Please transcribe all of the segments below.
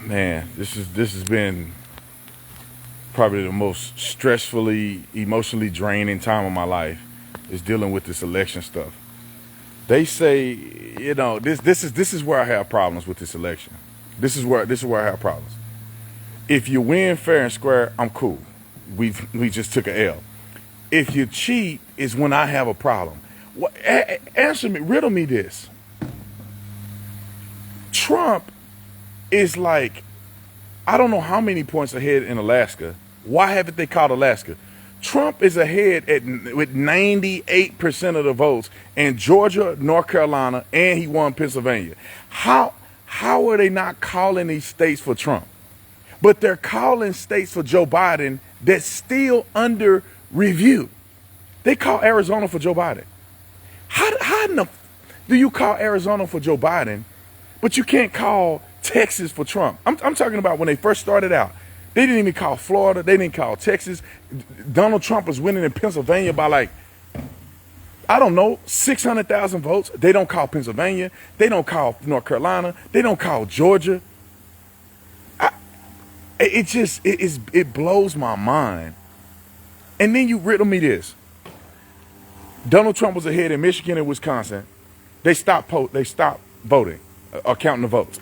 Man, this has been probably the most stressfully, emotionally draining time of my life is dealing with this election stuff. They say, this is where I have problems with this election. This is where I have problems. If you win fair and square, I'm cool. We just took a L. If you cheat is when I have a problem. Answer me, riddle me this. Trump is like, I don't know how many points ahead in Alaska. Why haven't they called Alaska? Trump is ahead with 98% of the votes in Georgia, North Carolina, and he won Pennsylvania. How are they not calling these states for Trump? But they're calling states for Joe Biden that's still under review. They call Arizona for Joe Biden. How in the do you call Arizona for Joe Biden, but you can't call Texas for Trump? I'm talking about when they first started out. They didn't even call Florida. They didn't call Texas. Donald Trump was winning in Pennsylvania by like, I don't know, 600,000 votes. They don't call Pennsylvania. They don't call North Carolina. They don't call Georgia. It blows my mind. And then you riddle me this. Donald Trump was ahead in Michigan and Wisconsin. They stopped voting or counting the votes.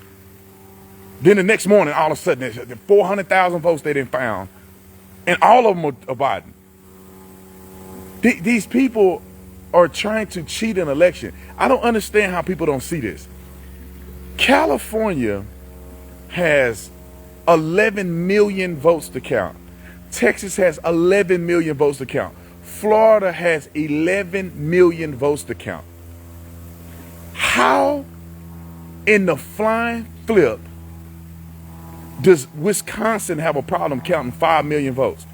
Then the next morning, all of a sudden, there's 400,000 votes they didn't found, and all of them are Biden. These people are trying to cheat an election. I don't understand how people don't see this. California has 11 million votes to count. Texas has 11 million votes to count. Florida has 11 million votes to count. How in the flying flip does Wisconsin have a problem counting 5 million votes,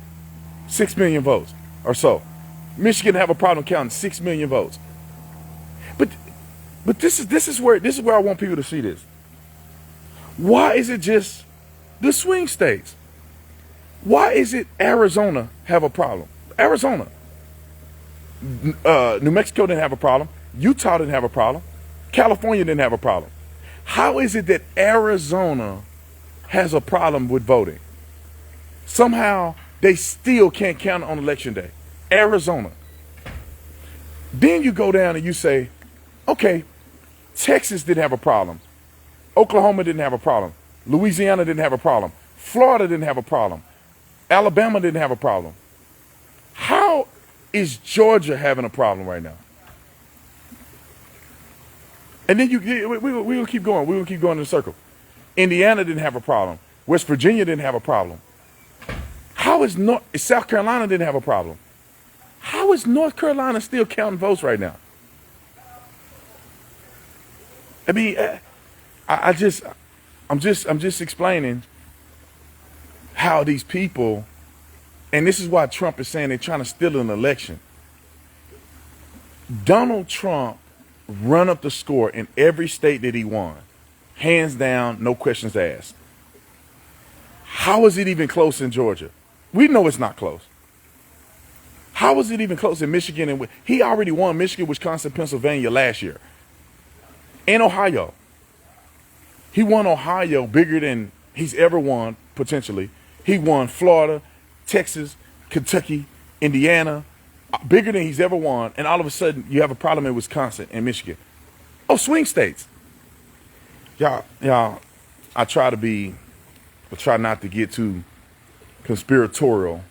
6 million votes or so? Michigan have a problem counting 6 million votes. But this is where I want people to see this. Why is it just the swing states? Why is it Arizona have a problem? Arizona. New Mexico didn't have a problem. Utah didn't have a problem. California didn't have a problem. How is it that Arizona has a problem with voting? Somehow they still can't count on election day. Arizona. Then you go down and you say, okay, Texas didn't have a problem. Oklahoma didn't have a problem. Louisiana didn't have a problem. Florida didn't have a problem. Alabama didn't have a problem. How is Georgia having a problem right now? And then we're going to keep going. We're going to keep going in a circle. Indiana didn't have a problem. West Virginia didn't have a problem. How is South Carolina didn't have a problem? How is North Carolina still counting votes right now? I mean, I'm just explaining how these people, and this is why Trump is saying they're trying to steal an election. Donald Trump run up the score in every state that he won. Hands down, no questions asked. How is it even close in Georgia? We know it's not close. How is it even close in Michigan? And he already won Michigan, Wisconsin, Pennsylvania last year. And Ohio. He won Ohio bigger than he's ever won, potentially. He won Florida, Texas, Kentucky, Indiana, bigger than he's ever won. And all of a sudden, you have a problem in Wisconsin and Michigan. Oh, swing states. Y'all, I try not to get too conspiratorial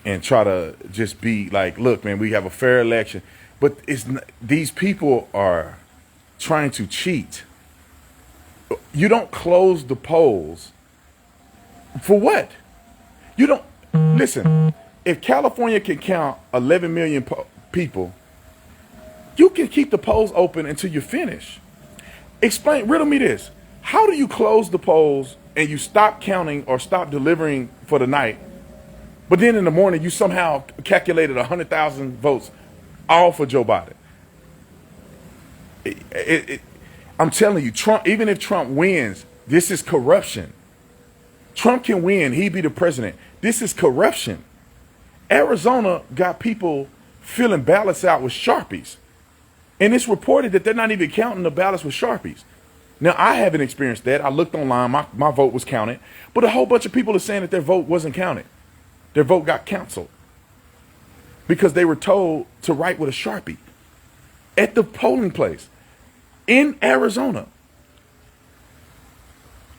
and try to just be like, look, man, we have a fair election. But these people are trying to cheat. You don't close the polls. For what? You don't, listen, if California can count 11 million people, you can keep the polls open until you finish. Riddle me this. How do you close the polls and you stop counting or stop delivering for the night, but then in the morning you somehow calculated 100,000 votes all for Joe Biden? I'm telling you, Trump, even if Trump wins, this is corruption. Trump can win, he'd be the president. This is corruption. Arizona got people filling ballots out with Sharpies. And it's reported that they're not even counting the ballots with Sharpies. Now, I haven't experienced that. I looked online, my vote was counted, but a whole bunch of people are saying that their vote wasn't counted. Their vote got canceled because they were told to write with a Sharpie at the polling place in Arizona.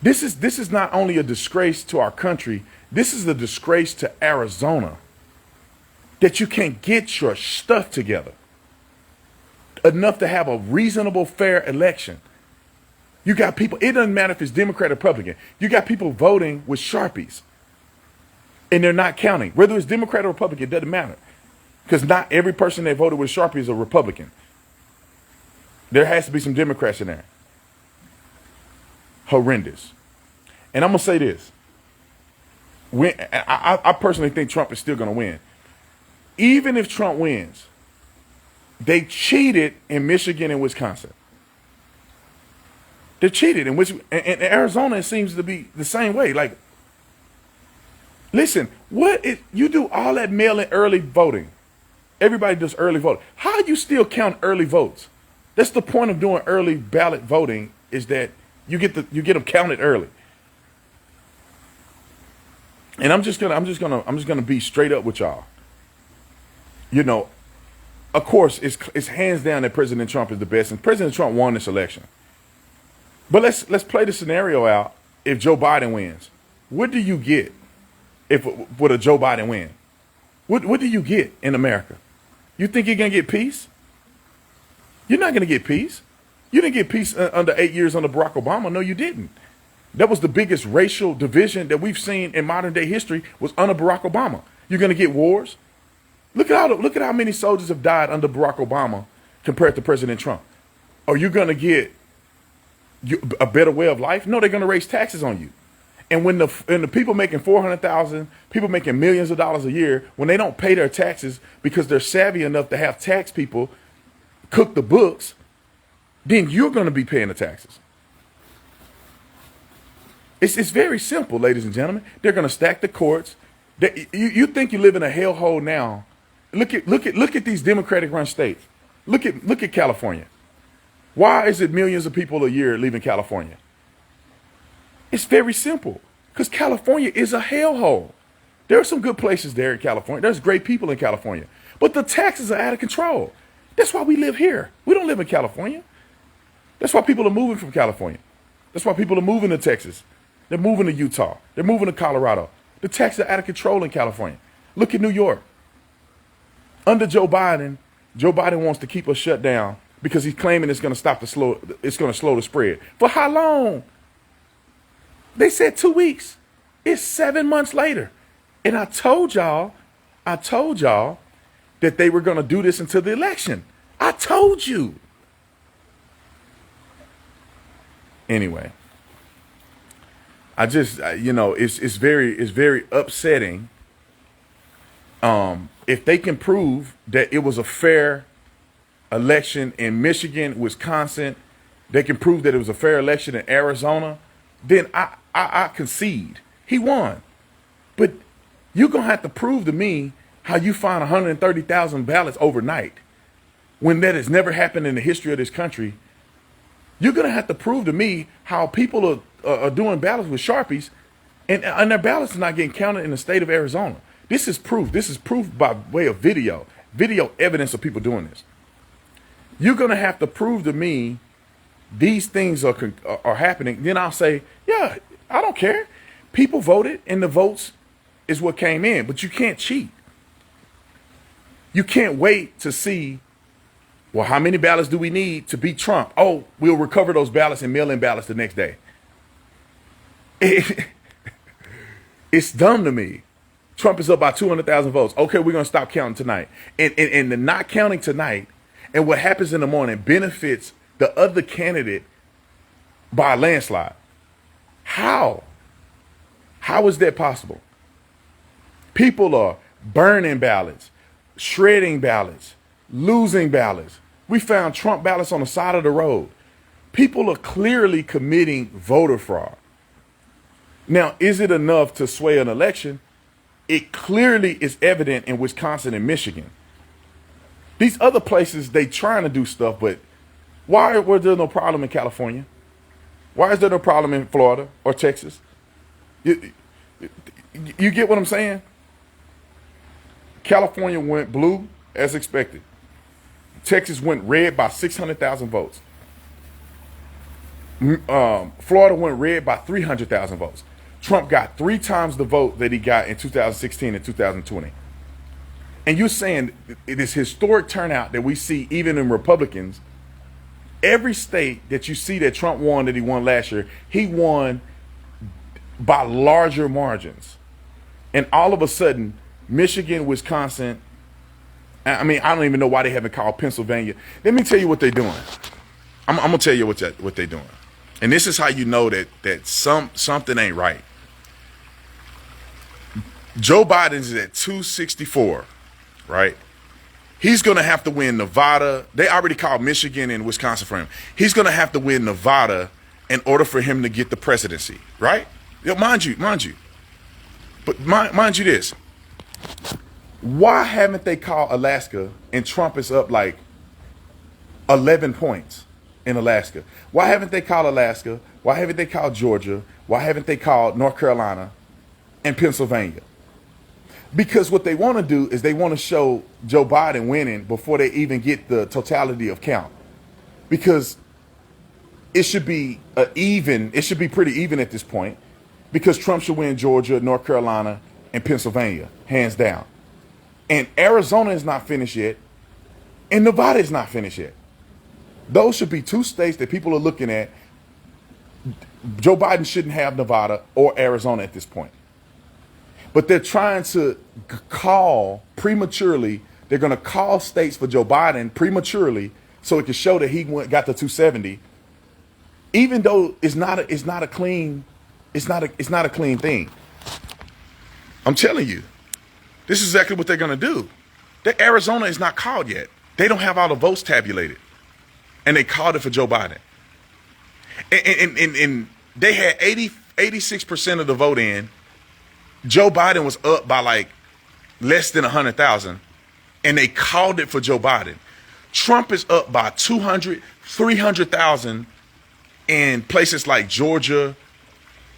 This is not only a disgrace to our country, this is a disgrace to Arizona that you can't get your stuff together enough to have a reasonable, fair election. You got people, it doesn't matter if it's Democrat or Republican, you got people voting with Sharpies and they're not counting. Whether it's Democrat or Republican, it doesn't matter. Because not every person that voted with Sharpie is a Republican. There has to be some Democrats in there. Horrendous. And I'm going to say this. I personally think Trump is still going to win. Even if Trump wins, they cheated in Michigan and Wisconsin. They cheated in Arizona. It seems to be the same way. Like, listen, you do all that mail-in early voting. Everybody does early voting. How you still count early votes? That's the point of doing early ballot voting, is that you get them counted early. And I'm just gonna be straight up with y'all. You know, of course, it's hands down that President Trump is the best, and President Trump won this election. But let's play the scenario out. If Joe Biden wins, what do you get with a Joe Biden win? What do you get in America? You think you're gonna get peace? You're not gonna get peace. You didn't get peace under 8 years under Barack Obama. No, you didn't. That was the biggest racial division that we've seen in modern day history, was under Barack Obama. You're gonna get wars. Look at how many soldiers have died under Barack Obama compared to President Trump. Are you gonna get a better way of life? No, they're gonna raise taxes on you. And when the people making 400,000, people making millions of dollars a year, when they don't pay their taxes because they're savvy enough to have tax people cook the books, then you're going to be paying the taxes. It's very simple, ladies and gentlemen. They're going to stack the courts. You think you live in a hellhole now? Look at these Democratic-run states. Look at California. Why is it millions of people a year leaving California? It's very simple. Because California is a hellhole. There are some good places there in California. There's great people in California. But the taxes are out of control. That's why we live here. We don't live in California. That's why people are moving from California. That's why people are moving to Texas. They're moving to Utah. They're moving to Colorado. The taxes are out of control in California. Look at New York. Under Joe Biden wants to keep us shut down because he's claiming it's going to slow the spread. For how long? They said 2 weeks. It's 7 months later. And I told y'all that they were going to do this until the election. I told you. Anyway, I just, it's very upsetting. If they can prove that it was a fair election in Michigan, Wisconsin, they can prove that it was a fair election in Arizona, then I concede. He won. But you're going to have to prove to me how you find 130,000 ballots overnight when that has never happened in the history of this country. You're going to have to prove to me how people are doing ballots with Sharpies and their ballots are not getting counted in the state of Arizona. This is proof. This is proof by way of video evidence of people doing this. You're going to have to prove to me these things are happening. Then I'll say, yeah, I don't care. People voted and the votes is what came in, but you can't cheat. You can't wait to see, well, how many ballots do we need to beat Trump? Oh, we'll recover those ballots and mail in ballots the next day. It's dumb to me. Trump is up by 200,000 votes. Okay, we're going to stop counting tonight. And the not counting tonight and what happens in the morning benefits the other candidate by a landslide. How? How is that possible? People are burning ballots, shredding ballots, losing ballots. We found Trump ballots on the side of the road. People are clearly committing voter fraud. Now, is it enough to sway an election? It clearly is evident in Wisconsin and Michigan. These other places, they trying to do stuff, but why were there no problem in California? Why is there no problem in Florida or Texas? You, you get what I'm saying? California went blue as expected. Texas went red by 600,000 votes. Florida went red by 300,000 votes. Trump got 3 times the vote that he got in 2016 and 2020. And you're saying this historic turnout that we see even in Republicans, every state that you see that Trump won, that he won last year, he won by larger margins. And all of a sudden, Michigan, Wisconsin, I mean, I don't even know why they haven't called Pennsylvania. Let me tell you what they're doing. I'm going to tell you what they're doing. And this is how you know that something ain't right. Joe Biden's at 264, right? He's going to have to win Nevada. They already called Michigan and Wisconsin for him. He's going to have to win Nevada in order for him to get the presidency, right? Mind you. But mind you this. Why haven't they called Alaska and Trump is up like 11 points in Alaska? Why haven't they called Alaska? Why haven't they called Georgia? Why haven't they called North Carolina and Pennsylvania? Because what they want to do is they want to show Joe Biden winning before they even get the totality of count. Because it should be it should be pretty even at this point, because Trump should win Georgia, North Carolina, and Pennsylvania, hands down. And Arizona is not finished yet, and Nevada is not finished yet. Those should be 2 states that people are looking at. Joe Biden shouldn't have Nevada or Arizona at this point. But they're trying to call prematurely. They're going to call states for Joe Biden prematurely so it can show that he got the 270, even though it's not a clean thing. I'm telling you. This is exactly what they're going to do. Arizona is not called yet. They don't have all the votes tabulated. And they called it for Joe Biden. And they had 86% of the vote in. Joe Biden was up by like less than 100,000. And they called it for Joe Biden. Trump is up by 200, 300,000 in places like Georgia.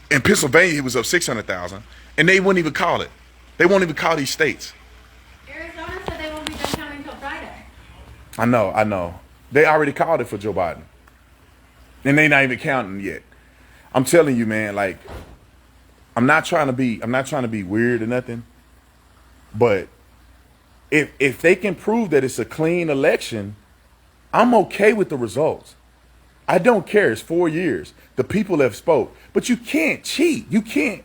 In Pennsylvania, he was up 600,000. And they wouldn't even call it. They won't even call these states. Arizona said they won't be done counting until Friday. I know. They already called it for Joe Biden. And they not even counting yet. I'm telling you, man, like, I'm not trying to be weird or nothing. But if they can prove that it's a clean election, I'm okay with the results. I don't care. It's 4 years. The people have spoke. But you can't cheat. You can't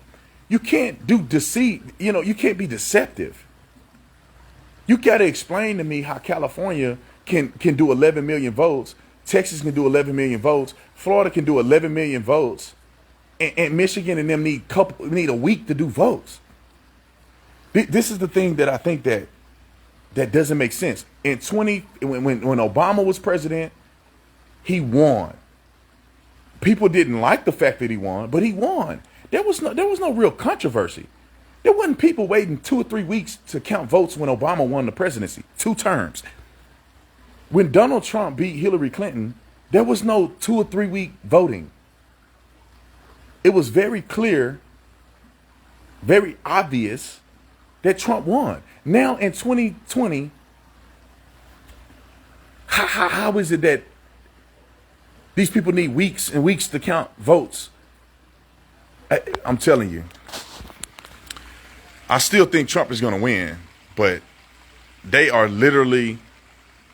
do deceit. You can't be deceptive. You got to explain to me how California can do 11 million votes. Texas can do 11 million votes. Florida can do 11 million votes. And Michigan and them need a week to do votes. This is the thing that I think that doesn't make sense. When Obama was president, he won. People didn't like the fact that he won, but he won. There was no real controversy. There wasn't people waiting 2 or 3 weeks to count votes when Obama won the presidency, 2 terms. When Donald Trump beat Hillary Clinton, there was no 2 or 3 week voting. It was very clear, very obvious that Trump won. Now in 2020, how is it that these people need weeks and weeks to count votes? I'm telling you, I still think Trump is going to win, but they are literally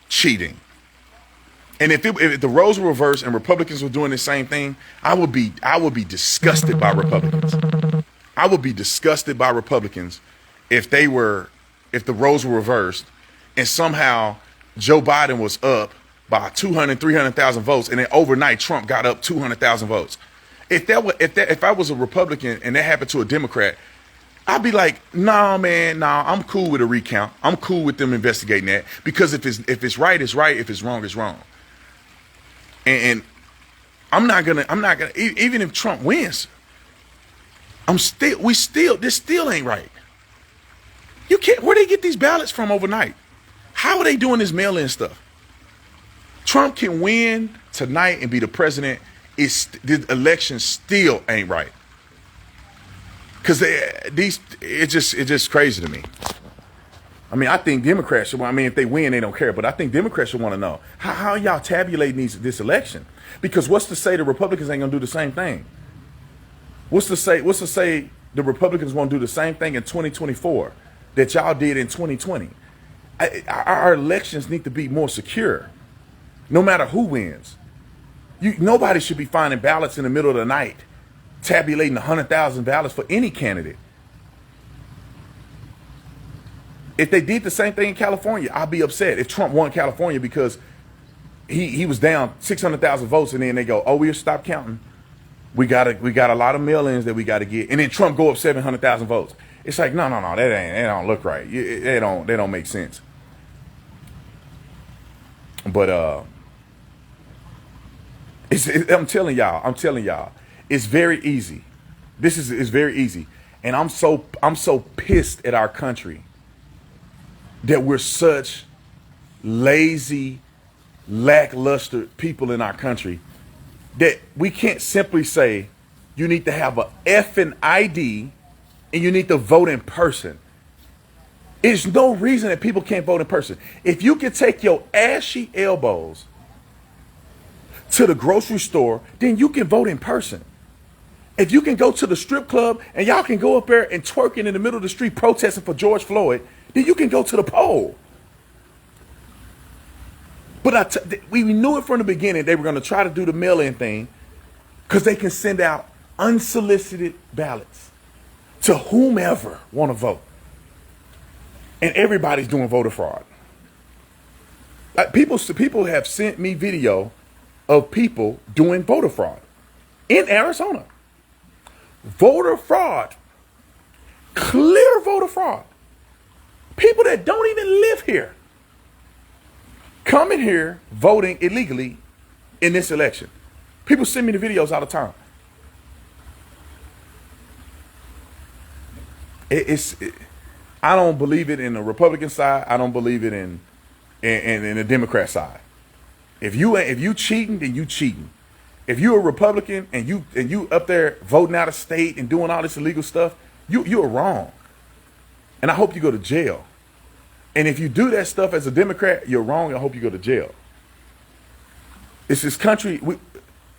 cheating. And if the roles were reversed and Republicans were doing the same thing, I would be disgusted by Republicans. I would be disgusted by Republicans if the roles were reversed and somehow Joe Biden was up by 200, 300,000 votes, and then overnight Trump got up 200,000 votes. If I was a Republican and that happened to a Democrat, I'd be like, nah, I'm cool with a recount. I'm cool with them investigating that, because if it's right, it's right. If it's wrong, it's wrong. And I'm not gonna even if Trump wins, this still ain't right. You can't. Where they get these ballots from overnight? How are they doing this mail-in stuff? Trump can win tonight and be the president, the election still ain't right. Because it's just crazy to me. I mean, I think Democrats should, I mean, if they win, they don't care. But I think Democrats should want to know, how y'all tabulating this election? Because what's to say the Republicans ain't going to do the same thing? What's to say the Republicans won't do the same thing in 2024 that y'all did in 2020? Our elections need to be more secure, no matter who wins. Nobody should be finding ballots in the middle of the night, tabulating 100,000 ballots for any candidate. If they did the same thing in California, I'd be upset if Trump won California because he was down 600,000 votes, and then they go, oh, we'll stop counting. We got a lot of mail-ins that we got to get, and then Trump go up 700,000 votes. It's like, no, that don't look right. They don't make sense. But I'm telling y'all, it's very easy. This is very easy, and I'm so pissed at our country that we're such lazy, lackluster people in our country that we can't simply say you need to have a effing ID and you need to vote in person. There's no reason that people can't vote in person. If you can take your ashy elbows to the grocery store, then you can vote in person. If you can go to the strip club and y'all can go up there and twerking in the middle of the street protesting for George Floyd, then you can go to the poll. But we knew it from the beginning they were going to try to do the mail-in thing because they can send out unsolicited ballots to whomever want to vote. And everybody's doing voter fraud. Like people have sent me video of people doing voter fraud in Arizona. Voter fraud. Clear voter fraud. People that don't even live here coming here voting illegally in this election. People send me the videos all the time. I don't believe it in the Republican side. I don't believe it in the Democrat side. If you cheating, then you cheating. If you're a Republican and you up there voting out of state and doing all this illegal stuff, you're wrong. And I hope you go to jail. And if you do that stuff as a Democrat, you're wrong. I hope you go to jail. It's this country.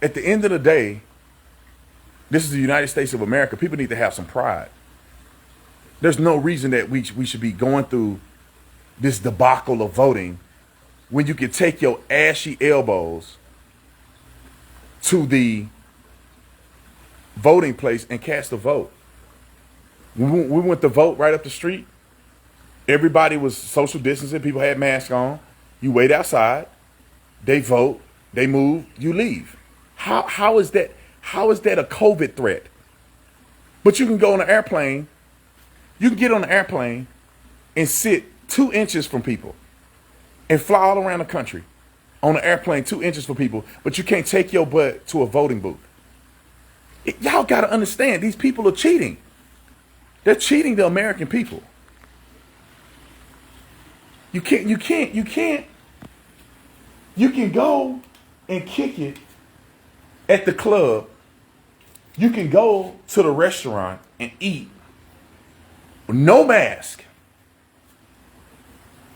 At the end of the day, this is the United States of America. People need to have some pride. There's no reason that we should be going through this debacle of voting when you can take your ashy elbows to the voting place and cast a vote. We went to vote right up the street. Everybody was social distancing. People had masks on. You wait outside. They vote. They move. You leave. How is that? How is that a COVID threat? But you can go on an airplane. You can get on an airplane and sit 2 inches from people and fly all around the country on an airplane 2 inches from people, but you can't take your butt to a voting booth. Y'all got to understand, these people are cheating. They're cheating the American people. You can go and kick it at the club. You can go to the restaurant and eat with no mask.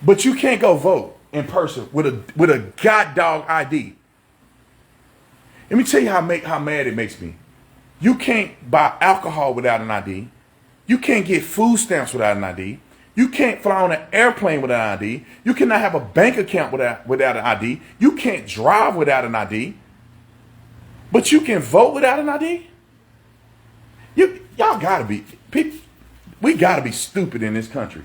But you can't go vote in person with a god dog ID. Let me tell you how mad it makes me. You can't buy alcohol without an ID. You can't get food stamps without an ID. You can't fly on an airplane without an ID. You cannot have a bank account without an ID. You can't drive without an ID. But you can vote without an ID? Y'all gotta be, we gotta be stupid in this country.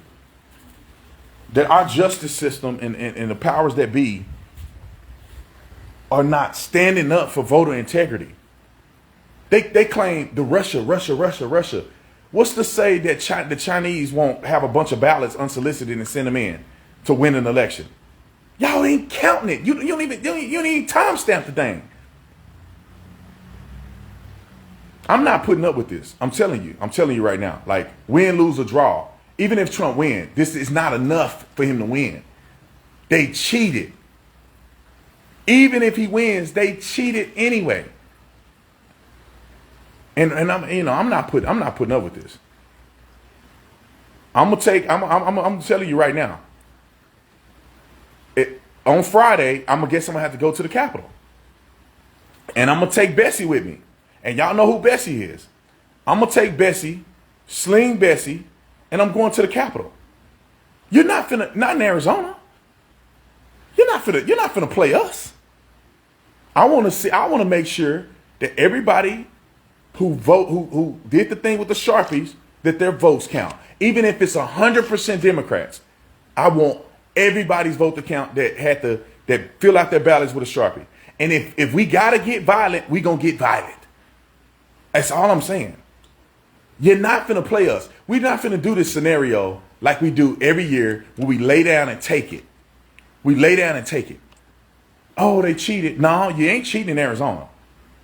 That our justice system and the powers that be are not standing up for voter integrity. They claim the Russia. What's to say that the Chinese won't have a bunch of ballots unsolicited and send them in to win an election? Y'all ain't counting it. You don't even timestamp the thing. I'm not putting up with this. I'm telling you right now. Like, win, lose, or draw. Even if Trump wins, this is not enough for him to win. They cheated. Even if he wins, they cheated anyway. And I'm not putting up with this. I'm telling you right now. On Friday, I'm gonna have to go to the Capitol, and I'm gonna take Bessie with me. And y'all know who Bessie is. I'm gonna take Bessie, sling Bessie, and I'm going to the Capitol. You're not in Arizona. You're not finna play us. I want to make sure that everybody who did the thing with the Sharpies, that their votes count. Even if it's 100% Democrats, I want everybody's vote to count that fill out their ballots with a Sharpie. And if we gotta get violent, we gonna get violent. That's all I'm saying. You're not finna play us. We're not finna do this scenario like we do every year where we lay down and take it. We lay down and take it. Oh, they cheated. No, you ain't cheating in Arizona.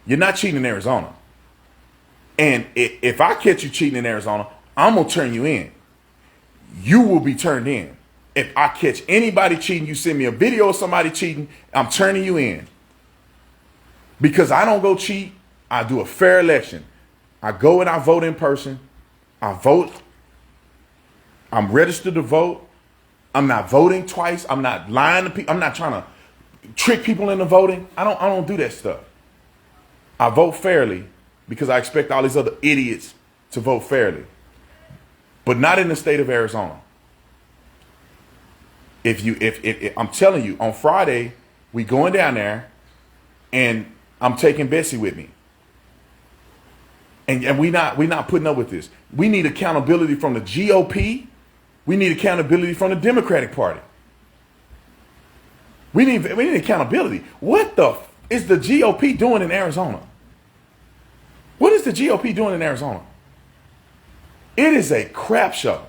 You're not cheating in Arizona. And if I catch you cheating in Arizona, I'm going to turn you in. You will be turned in. If I catch anybody cheating, you send me a video of somebody cheating, I'm turning you in. Because I don't go cheat. I do a fair election. I go and I vote in person. I vote. I'm registered to vote. I'm not voting twice. I'm not lying to people. I'm not trying to trick people into voting. I don't do that stuff. I vote fairly because I expect all these other idiots to vote fairly. But not in the state of Arizona. If I'm telling you, on Friday, we going down there and I'm taking Bessie with me. And we not putting up with this. We need accountability from the GOP. We need accountability from the Democratic Party. We need accountability. What is the GOP doing in Arizona? What is the GOP doing in Arizona? It is a crap show.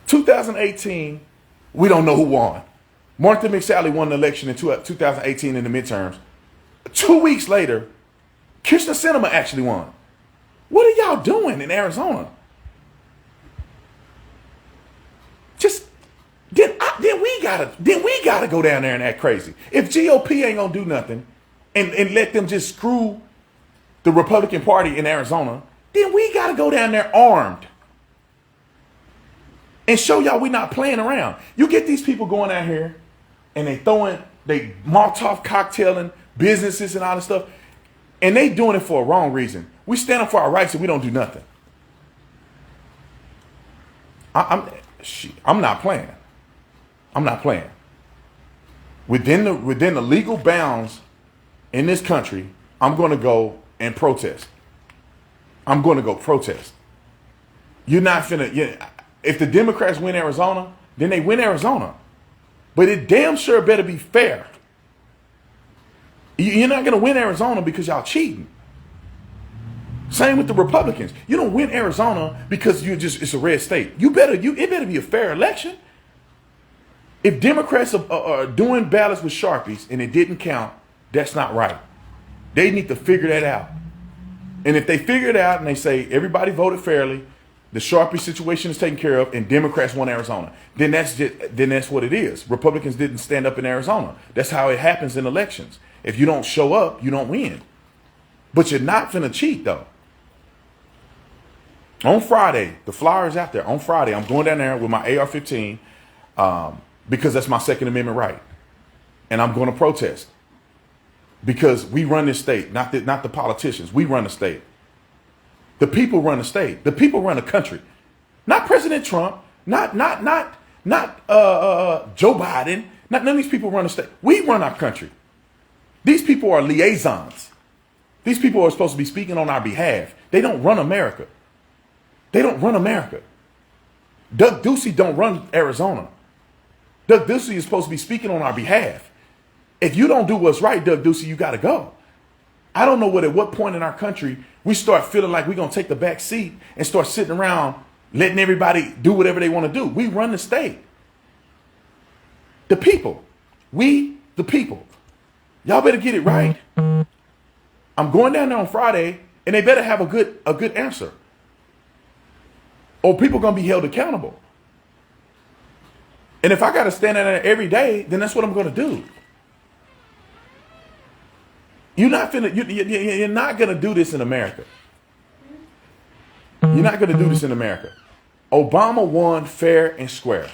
2018, we don't know who won. Martha McSally won the election in 2018 in the midterms. 2 weeks later, Kirsten Sinema actually won. What are y'all doing in Arizona? Then we gotta go down there and act crazy. If GOP ain't gonna do nothing and let them just screw the Republican Party in Arizona, then we gotta go down there armed and show y'all we not playing around. You get these people going out here and they Molotov cocktailing businesses and all this stuff, and they doing it for a wrong reason. We stand up for our rights and we don't do nothing. I'm not playing. I'm not playing. Within the legal bounds in this country, I'm going to go and protest. I'm going to go protest. You're not finna. If the Democrats win Arizona, then they win Arizona. But it damn sure better be fair. You're not going to win Arizona because y'all cheating. Same with the Republicans. You don't win Arizona because it's a red state. It better be a fair election. If Democrats are doing ballots with Sharpies and it didn't count, that's not right. They need to figure that out. And if they figure it out and they say everybody voted fairly, the Sharpie situation is taken care of, and Democrats won Arizona, then that's what it is. Republicans didn't stand up in Arizona. That's how it happens in elections. If you don't show up, you don't win. But you're not finna cheat though. On Friday, the flyer is out there. On Friday, I'm going down there with my AR-15 because that's my Second Amendment right. And I'm going to protest because we run this state, not the politicians. We run the state. The people run the state. The people run the country. Not President Trump, not Joe Biden. None of these people run the state. We run our country. These people are liaisons. These people are supposed to be speaking on our behalf. They don't run America. They don't run America. Doug Ducey don't run Arizona. Doug Ducey is supposed to be speaking on our behalf. If you don't do what's right, Doug Ducey, you got to go. I don't know at what point in our country we start feeling like we're going to take the back seat and start sitting around letting everybody do whatever they want to do. We run the state. The people. We, the people. Y'all better get it right. I'm going down there on Friday, and they better have a good answer. Or people going to be held accountable. And if I got to stand there every day, then that's what I'm going to do. You're not going to do this in America. You're not going to do this in America. Obama won fair and square.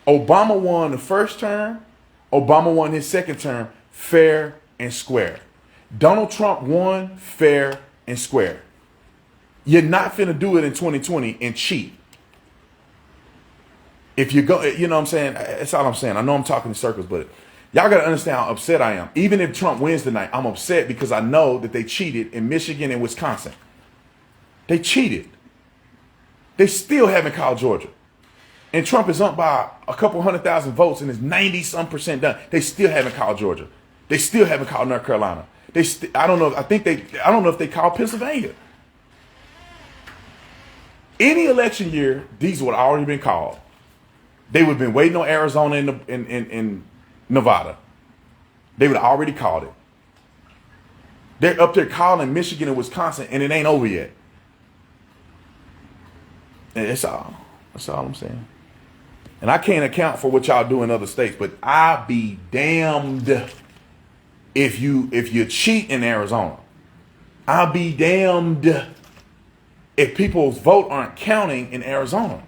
Obama won the first term. Obama won his second term fair and square. Donald Trump won fair and square. You're not finna do it in 2020 and cheat. If you go, you know what I'm saying? That's all I'm saying. I know I'm talking in circles, but y'all got to understand how upset I am. Even if Trump wins tonight, I'm upset because I know that they cheated in Michigan and Wisconsin. They cheated. They still haven't called Georgia. And Trump is up by a couple 100,000 votes and is 90-some% done. They still haven't called Georgia. They still haven't called North Carolina. I don't know. I don't know if they called Pennsylvania. Any election year, these would have already been called. They would have been waiting on Arizona and Nevada. They would have already called it. They're up there calling Michigan and Wisconsin, and it ain't over yet. And that's all I'm saying. And I can't account for what y'all do in other states, but I'll be damned if you cheat in Arizona. I'll be damned if people's vote aren't counting in Arizona.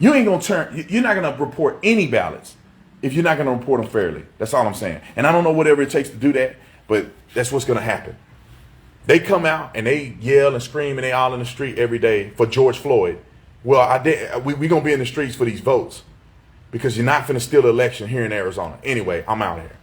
You're not gonna report any ballots if you're not gonna report them fairly. That's all I'm saying. And I don't know whatever it takes to do that, but that's what's gonna happen. They come out and they yell and scream and they all in the street every day for George Floyd. Well, we're gonna be in the streets for these votes because you're not finna steal the election here in Arizona. Anyway, I'm out here.